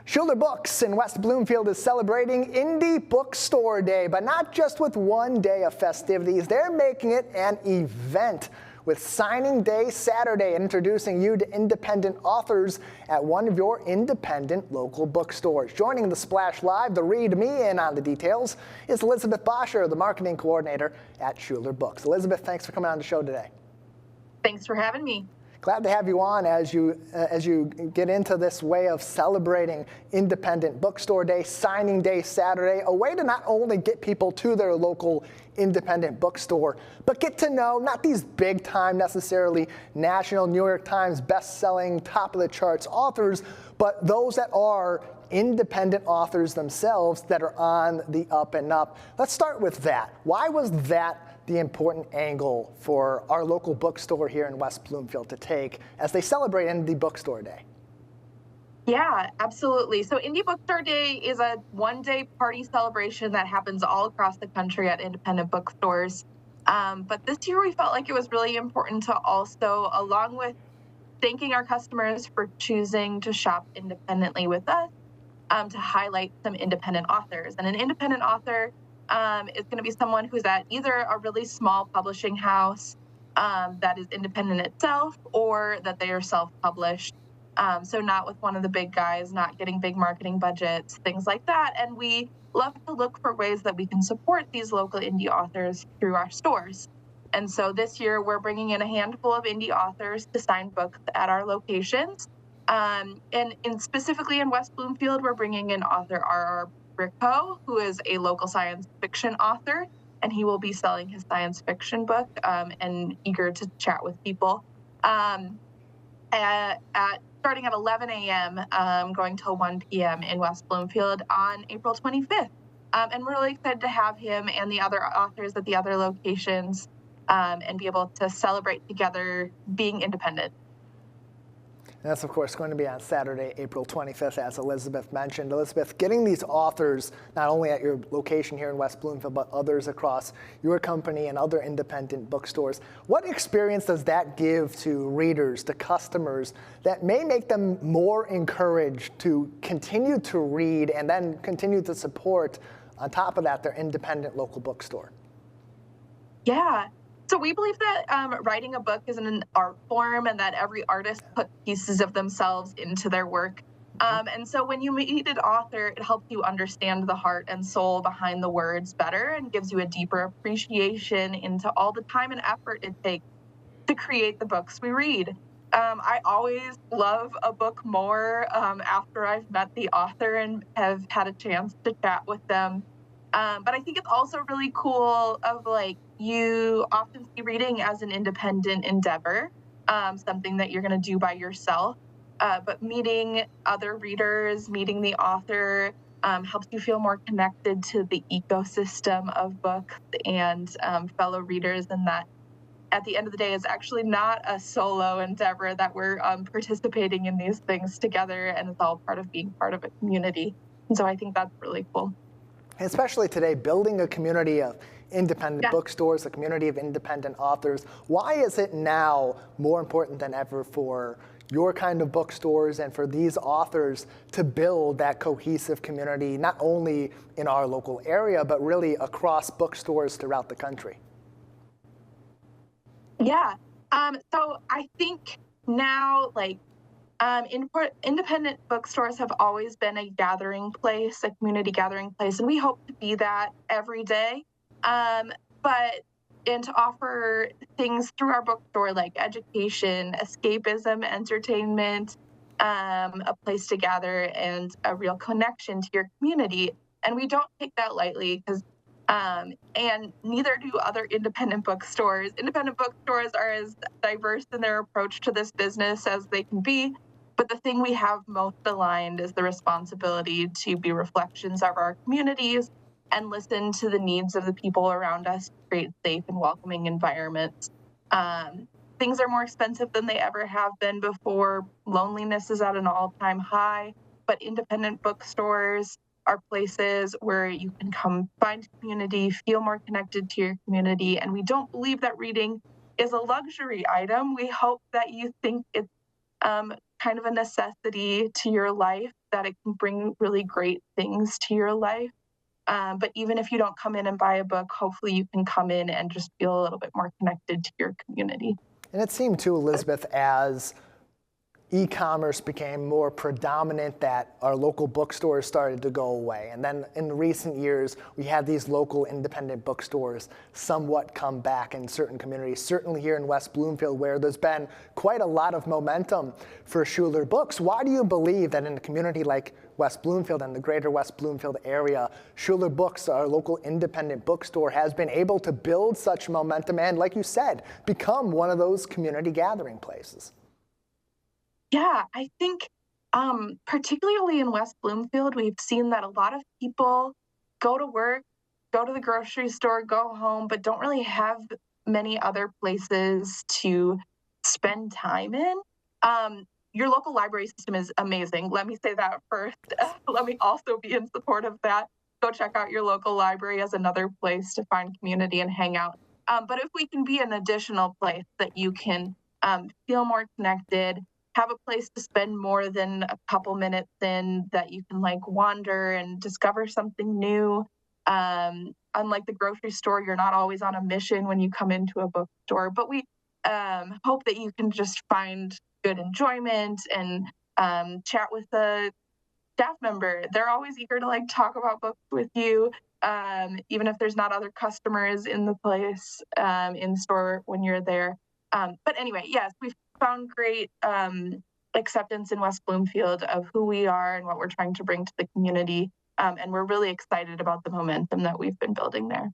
Schuler Books in West Bloomfield is celebrating Indie Bookstore Day, but not just with one day of festivities. They're making it an event with Signing Day Saturday and introducing you to independent authors at one of your independent local bookstores. Joining the Splash Live to read me in on the details is Elizabeth Bosscher, the marketing coordinator at Schuler Books. Elizabeth, thanks for coming on the show today. Thanks for having me. Glad to have you on as you get into this way of celebrating Independent Bookstore Day, Signing Day Saturday, a way to not only get people to their local independent bookstore, but get to know not these big time necessarily national New York Times best-selling, top of the charts authors, but those that are independent authors themselves that are on the up and up. Let's start with that. Why was that the important angle for our local bookstore here in West Bloomfield to take as they celebrate Indie Bookstore Day? Yeah, absolutely. So Indie Bookstore Day is a one-day party celebration that happens all across the country at independent bookstores. But this year we felt like it was really important to also, along with thanking our customers for choosing to shop independently with us, to highlight some independent authors. And an independent author is going to be someone who's at either a really small publishing house that is independent itself, or that they are self-published. So not with one of the big guys, not getting big marketing budgets, things like that. And we love to look for ways that we can support these local indie authors through our stores. And so this year we're bringing in a handful of indie authors to sign books at our locations. And specifically in West Bloomfield, we're bringing in author R.R. Bricko, who is a local science fiction author, and he will be selling his science fiction book and eager to chat with people. Starting at 11 a.m., going till 1 p.m. in West Bloomfield on April 25th. And we're really excited to have him and the other authors at the other locations and be able to celebrate together being independent. And that's, of course, going to be on Saturday, April 25th, as Elizabeth mentioned. Elizabeth, getting these authors, not only at your location here in West Bloomfield, but others across your company and other independent bookstores, what experience does that give to readers, to customers, that may make them more encouraged to continue to read and then continue to support, on top of that, their independent local bookstore? Yeah. So we believe that writing a book is an art form and that every artist puts pieces of themselves into their work. And so when you meet an author, it helps you understand the heart and soul behind the words better and gives you a deeper appreciation into all the time and effort it takes to create the books we read. I always love a book more after I've met the author and have had a chance to chat with them. But I think it's also really cool of you often see reading as an independent endeavor, something that you're going to do by yourself. But meeting other readers, meeting the author helps you feel more connected to the ecosystem of books and fellow readers, and that at the end of the day, it's actually not a solo endeavor, that we're participating in these things together, and it's all part of being part of a community. And so I think that's really cool. Especially today, building a community of independent bookstores, a community of independent authors. Why is it now more important than ever for your kind of bookstores and for these authors to build that cohesive community, not only in our local area, but really across bookstores throughout the country? Yeah. So I think now, independent bookstores have always been a gathering place, a community gathering place, and we hope to be that every day. And to offer things through our bookstore like education, escapism, entertainment, a place to gather, and a real connection to your community. And we don't take that lightly, because and neither do other independent bookstores. Independent bookstores are as diverse in their approach to this business as they can be. But the thing we have most aligned is the responsibility to be reflections of our communities and listen to the needs of the people around us to create safe and welcoming environments. Things are more expensive than they ever have been before. Loneliness is at an all-time high, but independent bookstores are places where you can come find community, feel more connected to your community. And we don't believe that reading is a luxury item. We hope that you think it's kind of a necessity to your life, that it can bring really great things to your life. But even if you don't come in and buy a book, hopefully you can come in and just feel a little bit more connected to your community. And it seemed too, Elizabeth, as e-commerce became more predominant, that our local bookstores started to go away. And then in recent years, we had these local independent bookstores somewhat come back in certain communities, certainly here in West Bloomfield, where there's been quite a lot of momentum for Schuler books. Why do you believe that in a community like West Bloomfield and the greater West Bloomfield area, Schuler Books, our local independent bookstore, has been able to build such momentum and, like you said, become one of those community gathering places? Yeah, I think particularly in West Bloomfield, we've seen that a lot of people go to work, go to the grocery store, go home, but don't really have many other places to spend time in. Your local library system is amazing. Let me say that first. Let me also be in support of that. Go check out your local library as another place to find community and hang out. But if we can be an additional place that you can feel more connected, have a place to spend more than a couple minutes in, that you can like wander and discover something new. Unlike the grocery store, you're not always on a mission when you come into a bookstore, but we hope that you can just find good enjoyment and chat with a staff member. They're always eager to like talk about books with you, even if there's not other customers in the place, in the store when you're there. But anyway, yes, we've found great acceptance in West Bloomfield of who we are and what we're trying to bring to the community. And we're really excited about the momentum that we've been building there.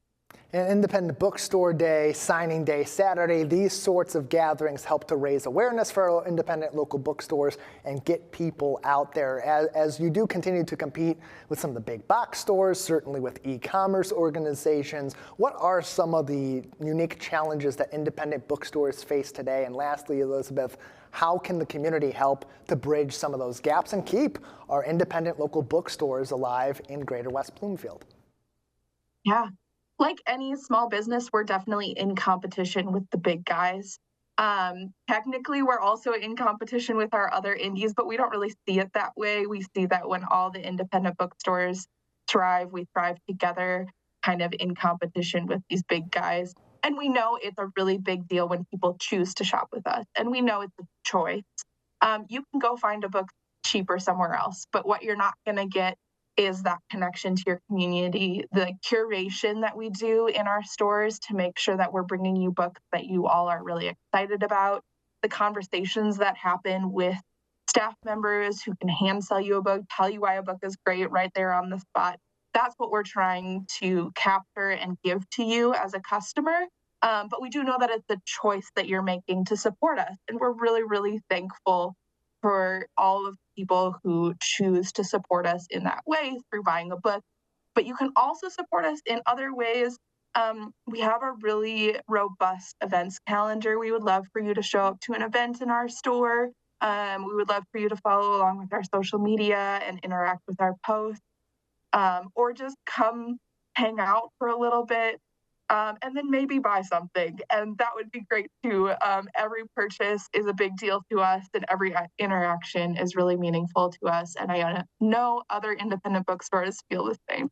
And Independent Bookstore Day, Signing Day Saturday, these sorts of gatherings help to raise awareness for our independent local bookstores and get people out there. As you do continue to compete with some of the big box stores, certainly with e-commerce organizations, what are some of the unique challenges that independent bookstores face today? And lastly, Elizabeth, how can the community help to bridge some of those gaps and keep our independent local bookstores alive in greater West Bloomfield? Yeah. Like any small business, we're definitely in competition with the big guys. Technically, we're also in competition with our other indies, but we don't really see it that way. We see that when all the independent bookstores thrive, we thrive together, kind of in competition with these big guys. And we know it's a really big deal when people choose to shop with us, and we know it's a choice. You can go find a book cheaper somewhere else, but what you're not going to get is that connection to your community, the curation that we do in our stores to make sure that we're bringing you books that you all are really excited about, the conversations that happen with staff members who can hand sell you a book, tell you why a book is great right there on the spot. That's what we're trying to capture and give to you as a customer. But we do know that it's a choice that you're making to support us. And we're really, really thankful for all of the people who choose to support us in that way through buying a book. But you can also support us in other ways. We have a really robust events calendar. We would love for you to show up to an event in our store. We would love for you to follow along with our social media and interact with our posts, or just come hang out for a little bit. And then maybe buy something, and that would be great too. Every purchase is a big deal to us, and every interaction is really meaningful to us, and I know other independent bookstores feel the same.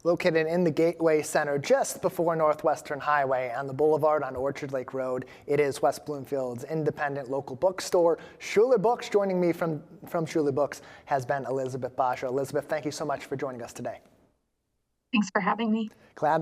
Located in the Gateway Center just before Northwestern Highway on the Boulevard on Orchard Lake Road, it is West Bloomfield's independent local bookstore. Schuler Books. Joining me from Schuler Books has been Elizabeth Bosscher. Elizabeth, thank you so much for joining us today. Thanks for having me. Glad